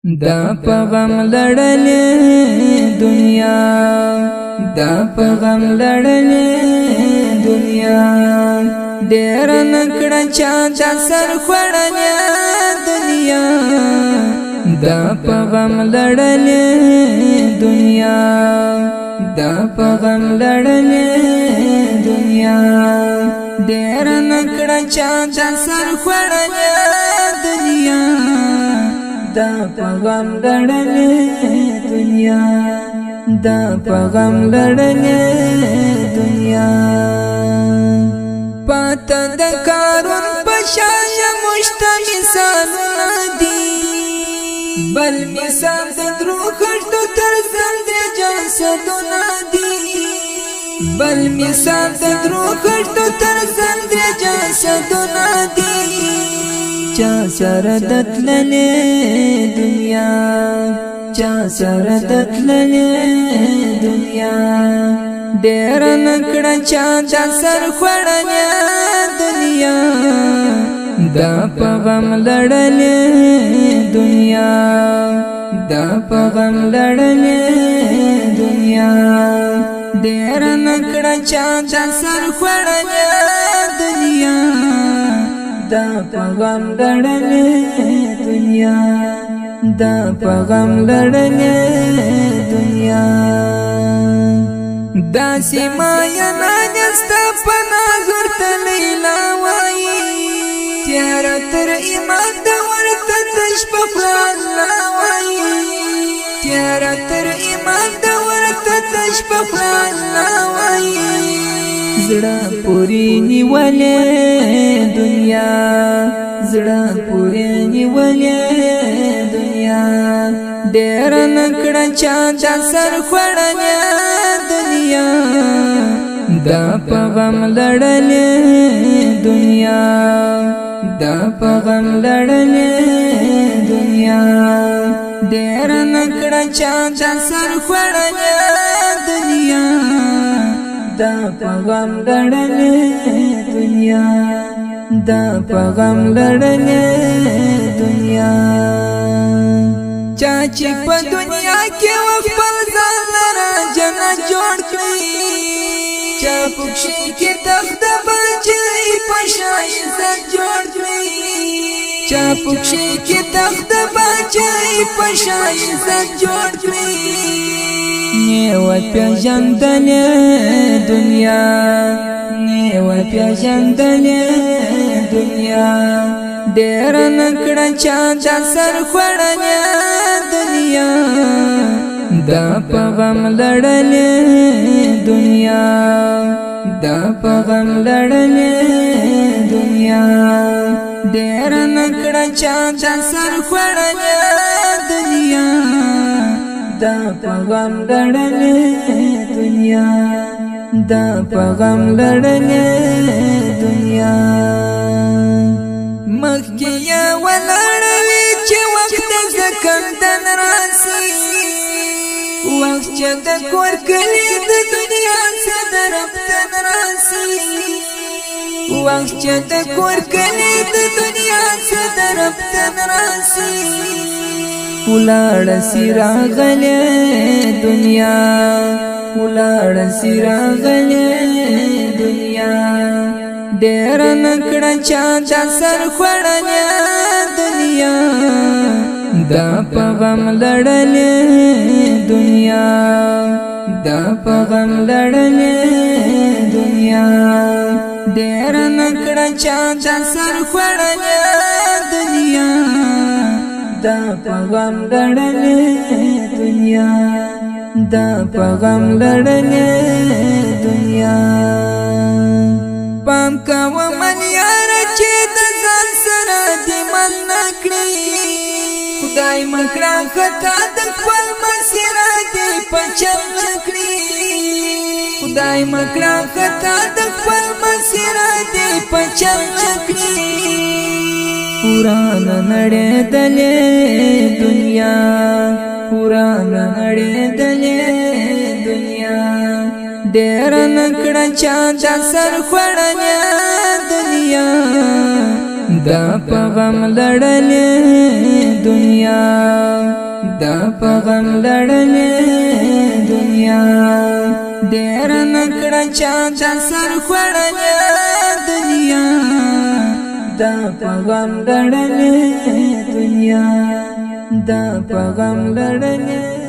دا پیغام لړلې دنیا دا پیغام لړلې دنیا ډېر نکړه چا د سر خړنیا دنیا دا پیغام لړلې دنیا دا پیغام لړلې دنیا ډېر نکړه چا د سر خړنیا دنیا دا پیغام لړلې دنیا دا پیغام لړلې دنیا پته د کارون پشان مشتمسانونه دي بل مثال د درو خړتو تر زند جسدونه دي بل مثال د درو خړتو تر زند جسدونه دي چا سره دتللې دنیا چا سره دتللې دنیا ډېر نکړه چا د سر خړنیا دنیا دا پیغام لړلې دنیا دا پیغام لړلې دنیا ډېر نکړه چا د سر خړنیا دنیا دا پیغام لړلې دنیا دا پیغام لړلې دنیا دا سیما یا نستا پناظر تلیلا وای تیار تر ایمان دا ورته تشپ الله وای تیار تر ایمان دا ورته تشپ الله وای زړه پوری نیولې دنیا زړه پوری نیولې دنیا ډېر نکړه چا د سر خړنیا دنیا دا پیغام لړلې دنیا دا پیغام لړلې دنیا ډېر نکړه چا د سر خړنیا دنیا دا پیغام لړلې دنیا دا پیغام لړلې دنیا چاچی په دنیا کې خپل ځان لره جنت جوړ کړی چا پکښې کې تخت بچي په شایزت جوړ کړی چا پکښې کې تخت بچي په شایزت جوړ کړی نیو پیژندلې دنیا نیو پیژندلې دنیا ډېر نکړه چا د سر خړنیا دنیا دا پیغام لړلې دنیا دا پیغام لړلې دنیا ډېر نکړه چا د سر خړنیا دنیا دا پیغام لړلې دنیا دا پیغام لړلې دنیا مخکیا ولړوي چې وخت زکندن راسي وخت چې د کور کلی د دنیا صدر ابتن راسي وخت چې د کور کلی د دنیا صدر ابتن راسي ولاړ سراغلې دنیا ولاړ سراغلې دنیا ډېر نکړه چا د سر خړنیا دنیا دا پیغام لړلې دنیا دا پیغام لړلې دنیا ډېر نکړه چا د سر خړنیا دنیا دا پیغام لړلې دنیا دا پیغام لړلې دنیا پام کوه من یار چې د ځان سره دې من نکړي خدای مکړه خطا د خپل مسیر دې پچل نکړي خدای مکړه خطا د خپل مسیر دې پچل نکړي پوران نړۍ دلې دنیا پوران نړۍ دلې دنیا ډېر نکړه چا د سر خړنیا دنیا دا پیغام لړلې دنیا دا پغم لړلې دنیا ډېر نکړه چا د سر خوړلې دنیا دا پغم لړلې دنیا دا پغم لړلې